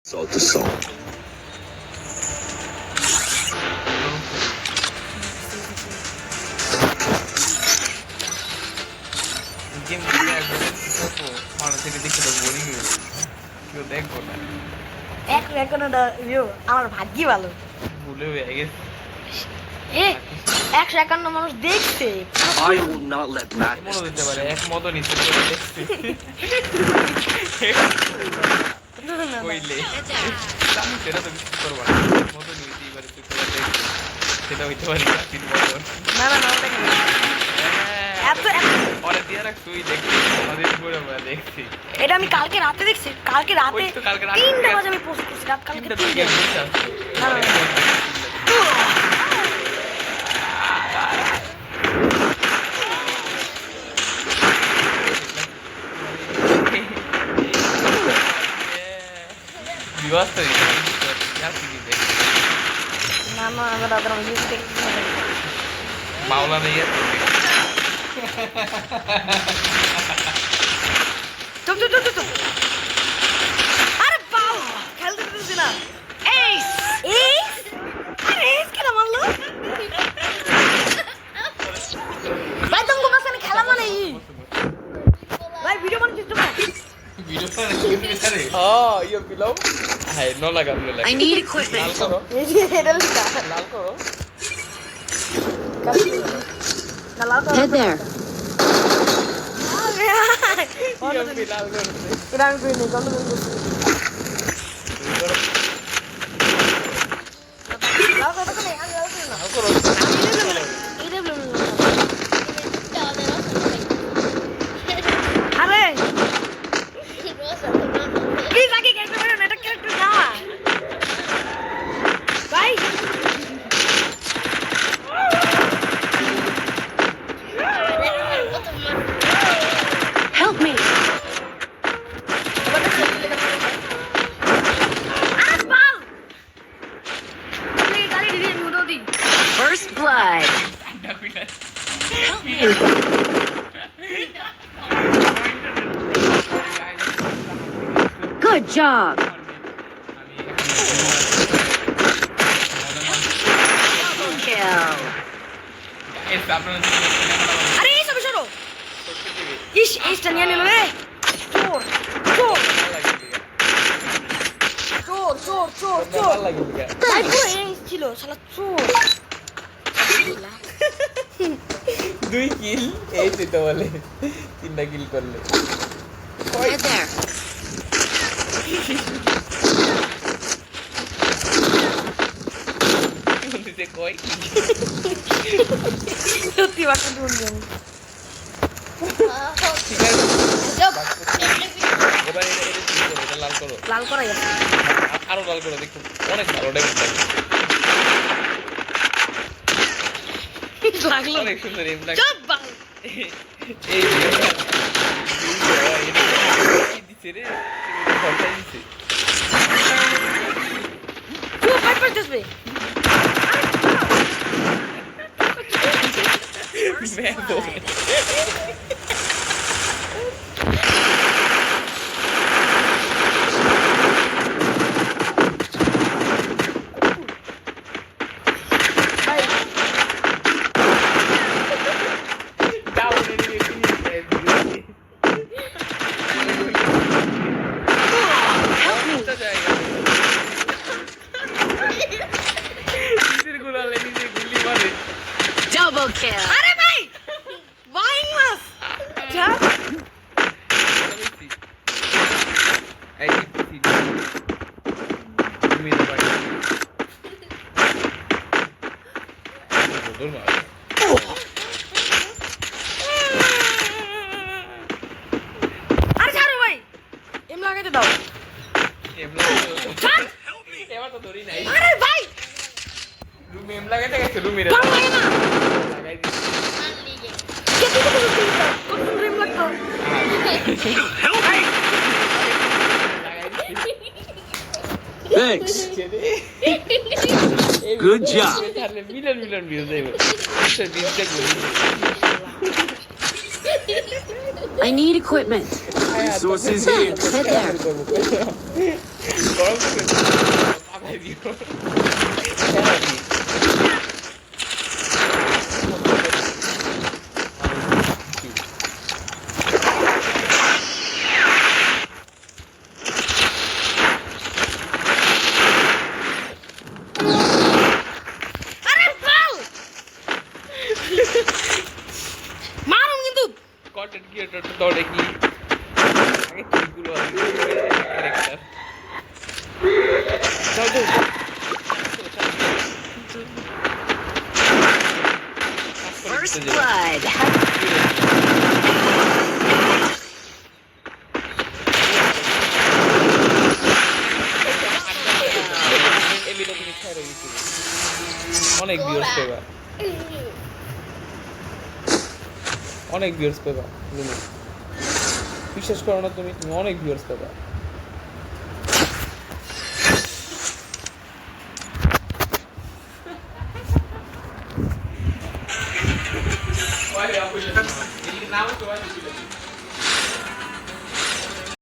Salt to salt. Game খেলে একবার দেখো মানুষ থেকে দেখতে তো বোরিং হয়ে কেউ দেখবো না এক রেকর্ড ভিউ আমার ভাগ্যই ভালো ভুলে হয়ে গেছে এ 151 মানুষ দেখছে I will not let মনে madness হতে পারে এক মতো নিচে দেখছি কইলে আমি সেটা তো বিশ্বাস করবো না মতো নিয়েছি এবারে তুই তোরা দেখ সেটা হইতে পারে কাটির মতন না না না ওটা কেন? এত পরে দিয়ে রাখ তুই দেখছি আমাদের পুরো আমরা দেখছি এটা আমি কালকে রাতে দেখছি কালকে রাতে ওই তো কালকে রাতে 3টা বাজে আমি পোস্ট করছি রাত কালকে তিনটা থেকে বসে আসছে বিবাস্ত না না আমরা রাতে আমি ইউটিউব দেখছি মাওলা নেই চুপ চুপ চুপ চুপ আরে বাউ খেলতে দিতেছি না এইস এইস আরে এইস কেন মারলো ভাই তুমি মাসখানে খেলা মানে ই ভাই ভিডিও বানাচ্ছিস তুমি ভিডিও করে হ্যাঁ ইয়ে বিলো হ্যাঁ নো লাগা লাগা I need equipment. লাল করো এই যে এটা লিখা লাল করো না লাল Head there. ইয়ে লাল করো এটা আমি করি নি কোন করছি লাল করতে কোনে আমি লাল করি না লাল করো এইটা বলো আরে প্লিজ আগে ক্যারেক্টার বানান এটা ক্যারেক্টার না ভাই Help me. আরে বাল প্লিজ গালি দিদি মুডো দি First blood. Good job. Double kill. আরে এই সব সরো ইস এইটা নিয়ে নিল রে চোর চোর চোর চোর চোর চোর ভাই পুরো এই ছিল শালা চোর দুই কিল এই তো বলে তিনটা কিল করলে Head there. বলতে কই সত্যি বাকি দুজন ঠিক আছে এবার এটা লাল করো লাল করা গেছে আরো লাল করো দেখো অনেক ভালো ডেমেজ লাগলো অনেক সুন্দর এমন চুপ বাল এই দিছে রে ফলটাই দিছে চুপ ভাই পারতেছবে Double kill. আরে ভাই ওয়াইং মাস যা আরে ছাড়ো ভাই এম লাগাইতে দাও এবার তো ধরি নাই আরে ভাই রুমে এম লাগাইতে গেছে রুমে ভালো লাগে না লাগাই দিছি কে দিতে দিতে কত ড্রিম লাগতো Thanks. Good job. মিলন ভিউ দেব I need equipment. Resources here. Head there. গরম দিও আরে বল মারুন কিন্তু কন্টেন্ট ক্রিয়েটর তো দৌড়ে কি আগে ঠিকগুলো ক্যারেক্টার যাও যাও First blood. অনেক ভিউয়ার্স পেবা অনেক ভিউয়ার্স পেবা লুলু বিশ্বাস করো না তুমি তুমি অনেক ভিউয়ার্স পেবা নাম তো